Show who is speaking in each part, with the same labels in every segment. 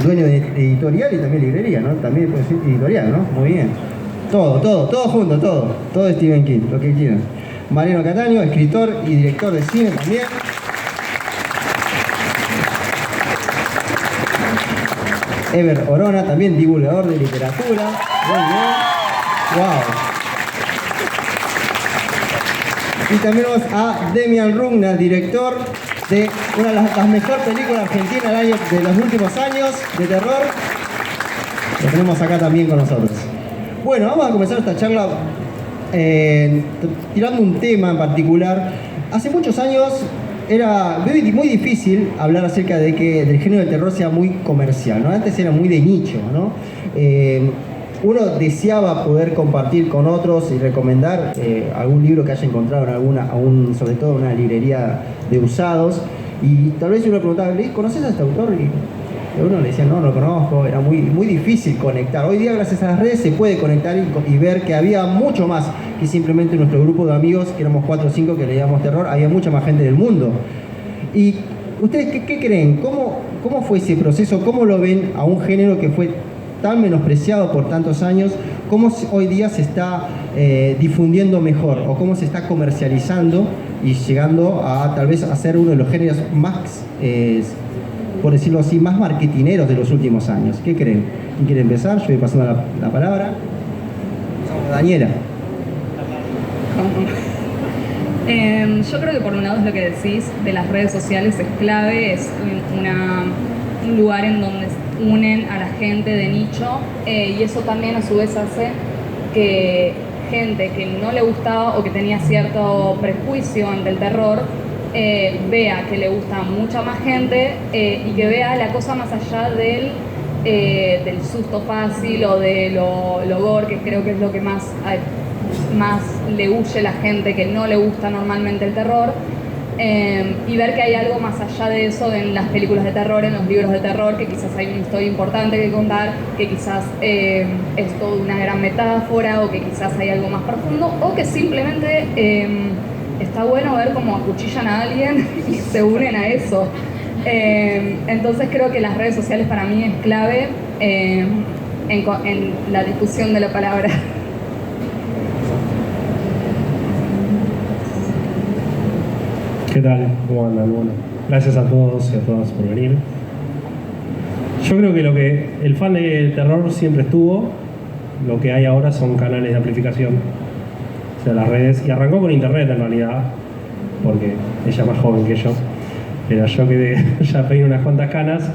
Speaker 1: dueño de editorial y también librería, ¿no? También puede ser editorial, ¿no? Muy bien. Todo junto, todo Stephen King, lo que quieran. Mariano Cataño, escritor y director de cine también. Ever Orona, también divulgador de literatura. Muy bien. Wow. Y también tenemos a Demian Rugna, director de una de las mejores películas argentinas de los últimos años, de terror. Lo tenemos acá también con nosotros. Bueno, vamos a comenzar esta charla tirando un tema en particular. Hace muchos años era muy difícil hablar acerca de que del género de terror sea muy comercial, ¿no? Antes era muy de nicho, ¿no? Uno deseaba poder compartir con otros y recomendar algún libro que haya encontrado en sobre todo en una librería de usados, y tal vez uno preguntaba, ¿conoces a este autor? Y uno le decía, no lo conozco. Era muy difícil conectar. Hoy día, gracias a las redes, se puede conectar y ver que había mucho más que simplemente nuestro grupo de amigos, que éramos 4 o 5 que leíamos terror. Había mucha más gente del mundo. ¿Y ustedes qué creen? ¿Cómo fue ese proceso? ¿Cómo lo ven a un género que fue tan menospreciado por tantos años? ¿Cómo hoy día se está difundiendo mejor? ¿O cómo se está comercializando y llegando a tal vez a ser uno de los géneros más, por decirlo así, más marketineros de los últimos años? ¿Qué creen? ¿Quién quiere empezar? Yo voy pasando la palabra. Daniela.
Speaker 2: Yo creo que por un lado es lo que decís de las redes sociales, es clave, es un lugar en donde unen a la gente de nicho, y eso también a su vez hace que gente que no le gustaba o que tenía cierto prejuicio ante el terror vea que le gusta mucha más gente, y que vea la cosa más allá del susto fácil o de lo gore, que creo que es lo que más le huye la gente que no le gusta normalmente el terror. Y ver que hay algo más allá de eso en las películas de terror, en los libros de terror, que quizás hay una historia importante que contar, que quizás es toda una gran metáfora, o que quizás hay algo más profundo, o que simplemente está bueno ver cómo acuchillan a alguien y se unen a eso. Entonces creo que las redes sociales para mí es clave en la difusión de la palabra.
Speaker 3: ¿Qué tal? ¿Cómo andan? Bueno, gracias a todos y a todas por venir. Yo creo que el fan del terror siempre estuvo. Lo que hay ahora son canales de amplificación, o sea, las redes, y arrancó con internet en realidad, porque ella es más joven que yo, pero yo que ya pegué unas cuantas canas.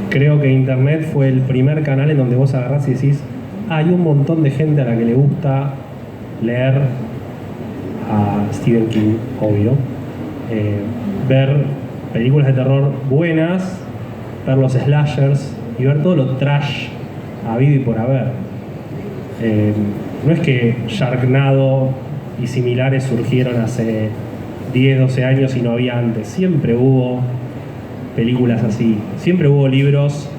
Speaker 3: Creo que internet fue el primer canal en donde vos agarrás y decís, hay un montón de gente a la que le gusta leer a Stephen King, obvio, ver películas de terror buenas, ver los slashers y ver todo lo trash habido y por haber. No es que Sharknado y similares surgieron hace 10, 12 años y no había antes. Siempre hubo películas así, siempre hubo libros.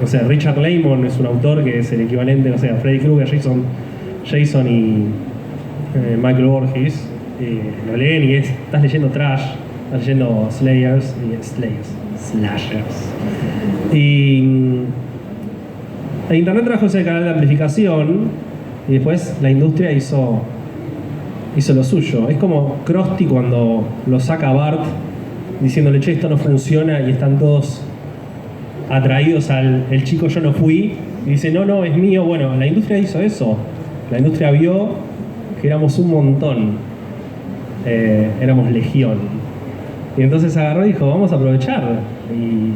Speaker 3: O sea, Richard Laymon es un autor que es el equivalente, o sea, Freddy Krueger, Jason y Michael Voorhees, lo leen y estás leyendo trash, estás leyendo slashers. Y el internet trajo ese canal de amplificación, y después la industria hizo lo suyo. Es como Krusty cuando lo saca Bart diciéndole, che, esto no funciona, y están todos atraídos al el chico yo no fui, y dice, no, es mío. Bueno, la industria hizo eso. La industria vio que éramos un montón, éramos legión, y entonces agarró y dijo, vamos a aprovechar, y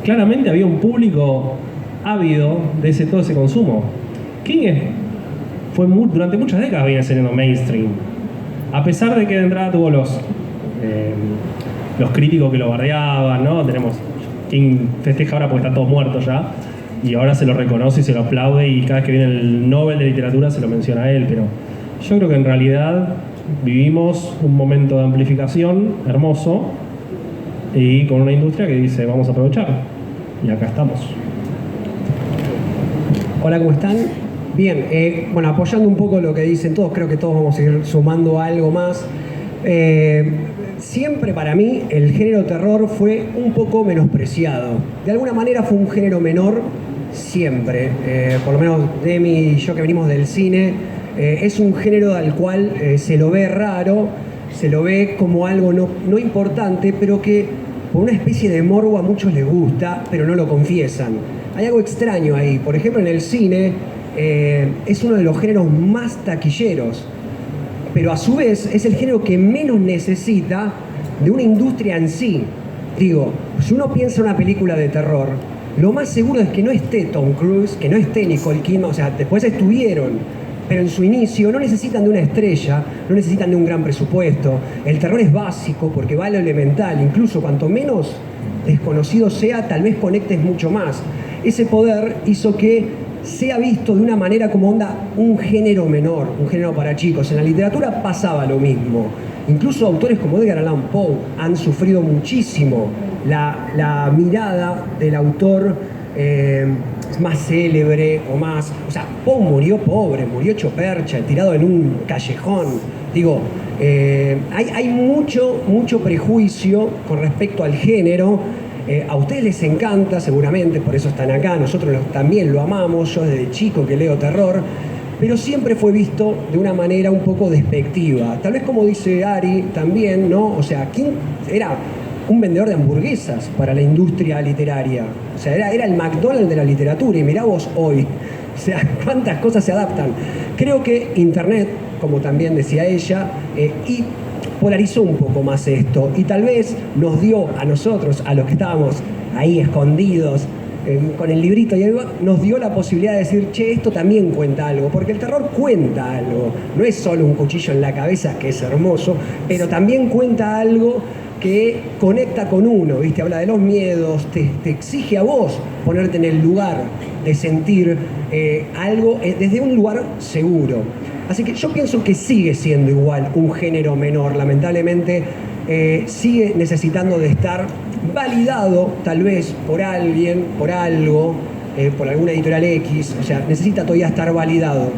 Speaker 3: claramente había un público ávido de todo ese consumo. King durante muchas décadas viene siendo mainstream, a pesar de que de entrada tuvo los críticos que lo bardeaban, ¿no? King festeja ahora porque están todos muertos ya, y ahora se lo reconoce y se lo aplaude, y cada vez que viene el Nobel de Literatura se lo menciona a él, pero yo creo que en realidad vivimos un momento de amplificación hermoso, y con una industria que dice vamos a aprovechar, y acá estamos.
Speaker 4: Hola, ¿cómo están? Bien, bueno, apoyando un poco lo que dicen todos, creo que todos vamos a ir sumando algo más. siempre para mí el género terror fue un poco menospreciado. De alguna manera fue un género menor siempre. Por lo menos Demi y yo que venimos del cine, es un género al cual se lo ve raro, se lo ve como algo no importante, pero que por una especie de morbo a muchos les gusta, pero no lo confiesan. Hay algo extraño ahí. Por ejemplo, en el cine es uno de los géneros más taquilleros, pero a su vez es el género que menos necesita de una industria en sí. Digo, si uno piensa en una película de terror, lo más seguro es que no esté Tom Cruise, que no esté Nicole Kidman, o sea, después estuvieron, pero en su inicio no necesitan de una estrella, no necesitan de un gran presupuesto. El terror es básico porque va a lo elemental, incluso cuanto menos desconocido sea, tal vez conectes mucho más. Ese poder hizo que sea visto de una manera como onda un género menor, un género para chicos. En la literatura pasaba lo mismo. Incluso autores como Edgar Allan Poe han sufrido muchísimo la mirada del autor más célebre o más... O sea, Poe murió pobre, murió hecho percha, tirado en un callejón. Digo, hay mucho prejuicio con respecto al género. A ustedes les encanta, seguramente, por eso están acá, nosotros también lo amamos, yo desde chico que leo terror, pero siempre fue visto de una manera un poco despectiva. Tal vez como dice Ari también, ¿no? O sea, ¿quién era un vendedor de hamburguesas para la industria literaria? O sea, era el McDonald's de la literatura, y mirá vos hoy, o sea, cuántas cosas se adaptan. Creo que Internet, como también decía ella, y polarizó un poco más esto y tal vez nos dio a nosotros, a los que estábamos ahí escondidos con el librito y algo, nos dio la posibilidad de decir, che, esto también cuenta algo, porque el terror cuenta algo, no es solo un cuchillo en la cabeza, que es hermoso, pero también cuenta algo que conecta con uno, ¿viste? Habla de los miedos, te exige a vos ponerte en el lugar de sentir algo desde un lugar seguro. Así que yo pienso que sigue siendo igual un género menor, lamentablemente sigue necesitando de estar validado tal vez por alguien, por algo, por alguna editorial X, o sea, necesita todavía estar validado.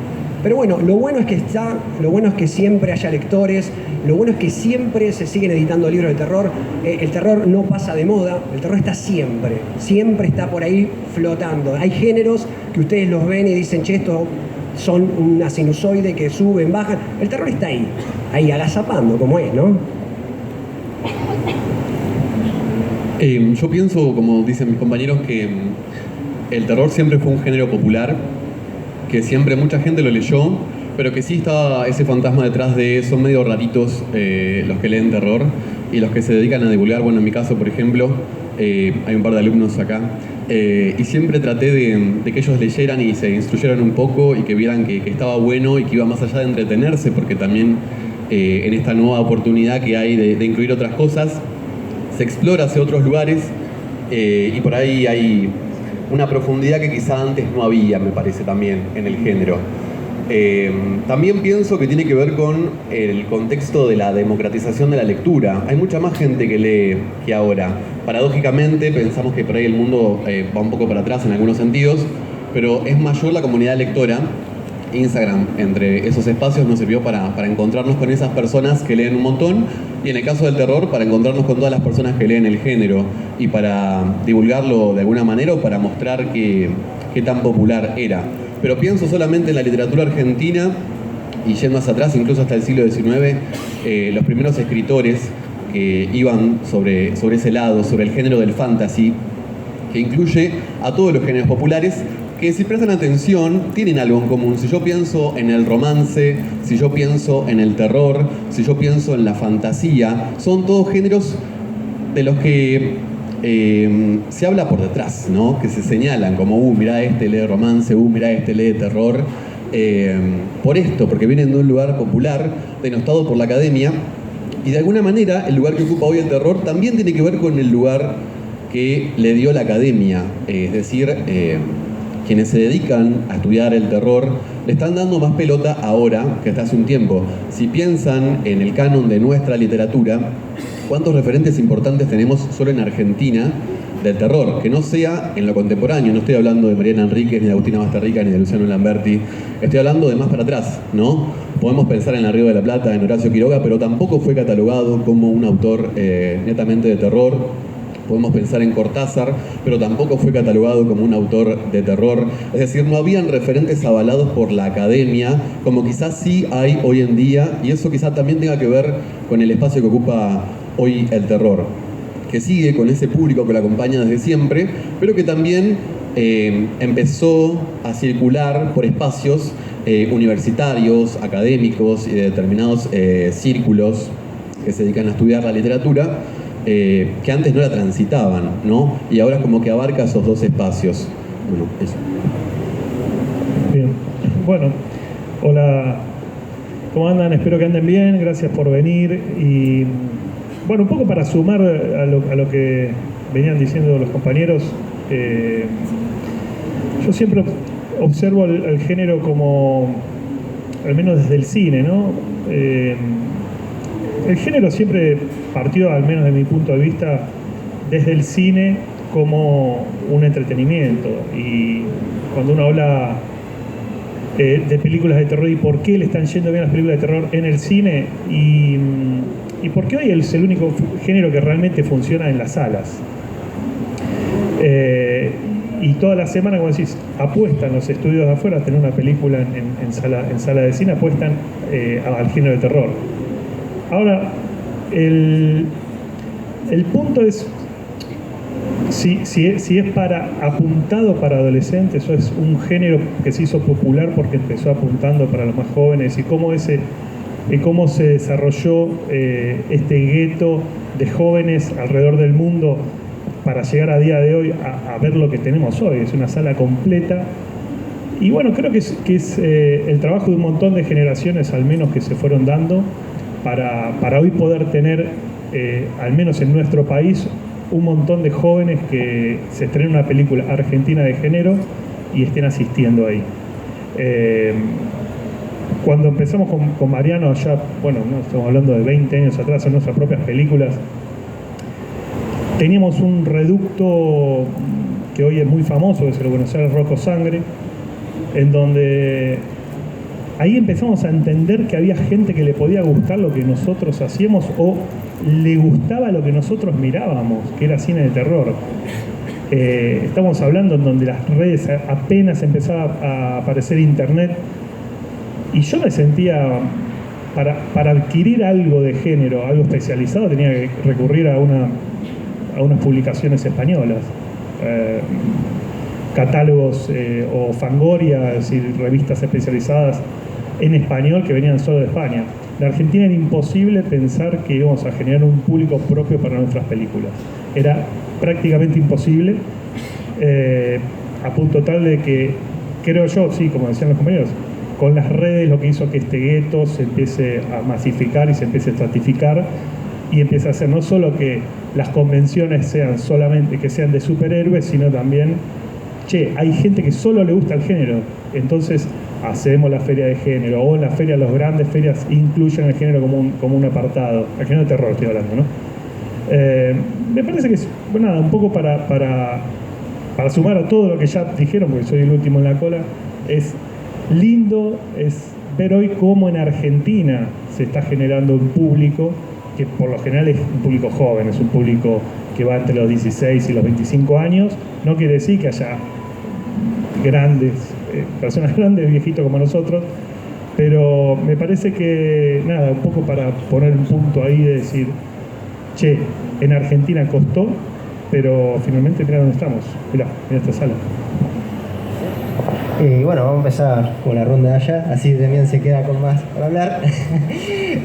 Speaker 4: Pero bueno, lo bueno es que está, lo bueno es que siempre haya lectores, lo bueno es que siempre se siguen editando libros de terror, el terror no pasa de moda, el terror está siempre está por ahí flotando. Hay géneros que ustedes los ven y dicen, che, esto son una sinusoide que suben, bajan. El terror está ahí agazapando, como es, ¿no?
Speaker 5: Yo pienso, como dicen mis compañeros, que el terror siempre fue un género popular, que siempre mucha gente lo leyó, pero que sí estaba ese fantasma detrás de, son medio raritos los que leen terror y los que se dedican a divulgar. Bueno, en mi caso, por ejemplo, hay un par de alumnos acá, y siempre traté de que ellos leyeran y se instruyeran un poco y que vieran que estaba bueno y que iba más allá de entretenerse, porque también en esta nueva oportunidad que hay de incluir otras cosas, se explora hacia otros lugares y por ahí hay una profundidad que quizá antes no había, me parece, también en el género. También pienso que tiene que ver con el contexto de la democratización de la lectura. Hay mucha más gente que lee que ahora. Paradójicamente pensamos que por ahí el mundo va un poco para atrás en algunos sentidos, pero es mayor la comunidad lectora. Instagram, entre esos espacios, nos sirvió para encontrarnos con esas personas que leen un montón, y en el caso del terror, para encontrarnos con todas las personas que leen el género y para divulgarlo de alguna manera o para mostrar qué tan popular era. Pero pienso solamente en la literatura argentina y yendo hacia atrás, incluso hasta el siglo XIX, los primeros escritores que iban sobre ese lado, sobre el género del fantasy, que incluye a todos los géneros populares, que si prestan atención tienen algo en común. Si yo pienso en el romance, si yo pienso en el terror, si yo pienso en la fantasía, son todos géneros de los que se habla por detrás, ¿no? Que se señalan como, mirá, este lee romance, mirá, este lee terror, por esto, porque vienen de un lugar popular, denostado por la academia, y de alguna manera el lugar que ocupa hoy el terror también tiene que ver con el lugar que le dio la academia, es decir, quienes se dedican a estudiar el terror le están dando más pelota ahora que hasta hace un tiempo. Si piensan en el canon de nuestra literatura, ¿cuántos referentes importantes tenemos solo en Argentina del terror, que no sea en lo contemporáneo. No estoy hablando de Mariana Enríquez, ni de Agustina Basterrica, ni de Luciano Lamberti. Estoy hablando de más para atrás, ¿no? Podemos pensar en La Río de la Plata, en Horacio Quiroga, pero tampoco fue catalogado como un autor netamente de terror. Podemos pensar en Cortázar, pero tampoco fue catalogado como un autor de terror. Es decir, no habían referentes avalados por la academia, como quizás sí hay hoy en día, y eso quizás también tenga que ver con el espacio que ocupa hoy el terror, que sigue con ese público que lo acompaña desde siempre, pero que también empezó a circular por espacios universitarios, académicos y de determinados círculos que se dedican a estudiar la literatura, que antes no la transitaban, ¿no? Y ahora como que abarca esos dos espacios. Bueno, eso.
Speaker 6: Bien. Bueno, hola, ¿cómo andan? Espero que anden bien, gracias por venir. Y bueno, un poco para sumar a lo que venían diciendo los compañeros, yo siempre observo al género como, al menos desde el cine, ¿no? El género siempre partió, al menos de mi punto de vista, desde el cine como un entretenimiento. Y cuando uno habla de películas de terror y por qué le están yendo bien las películas de terror en el cine y por qué hoy es el único género que realmente funciona en las salas. Y toda la semana, como decís, apuestan los estudios de afuera a tener una película en sala de cine, apuestan al género de terror. Ahora, el punto es, si es apuntado para adolescentes, o es un género que se hizo popular porque empezó apuntando para los más jóvenes, y cómo se desarrolló este gueto de jóvenes alrededor del mundo para llegar a día de hoy a ver lo que tenemos hoy. Es una sala completa. Y bueno, creo que es el trabajo de un montón de generaciones, al menos, que se fueron dando para hoy poder tener, al menos en nuestro país, un montón de jóvenes que se estrenen una película argentina de género y estén asistiendo ahí. Cuando empezamos con Mariano allá, bueno, no estamos hablando de 20 años atrás, en nuestras propias películas, teníamos un reducto que hoy es muy famoso, que se lo conoce, Rojo Sangre, en donde ahí empezamos a entender que había gente que le podía gustar lo que nosotros hacíamos o le gustaba lo que nosotros mirábamos, que era cine de terror. Estamos hablando en donde las redes apenas empezaba a aparecer internet, y yo me sentía, para adquirir algo de género, algo especializado, tenía que recurrir a unas publicaciones españolas, catálogos o Fangoria, es decir, revistas especializadas en español que venían solo de España. En Argentina era imposible pensar que íbamos a generar un público propio para nuestras películas. Era prácticamente imposible, a punto tal de que, creo yo, sí, como decían los compañeros, con las redes lo que hizo que este gueto se empiece a masificar y se empiece a estratificar, y empieza a hacer no solo que las convenciones sean solamente que sean de superhéroes, sino también, hay gente que solo le gusta el género, entonces hacemos la feria de género, o en la feria, las grandes ferias incluyen el género como un apartado, el género de terror estoy hablando, ¿no? Me parece que es, bueno, nada, un poco para sumar a todo lo que ya dijeron, porque soy el último en la cola. Es lindo ver hoy cómo en Argentina se está generando un público que por lo general es un público joven, es un público que va entre los 16 y los 25 años. No quiere decir que haya personas grandes, viejitos como nosotros, pero me parece que, nada, un poco para poner un punto ahí de decir, en Argentina costó, pero finalmente mirá dónde estamos, mirá esta sala.
Speaker 1: Bueno, vamos a empezar con la ronda de allá, así también se queda con más para hablar.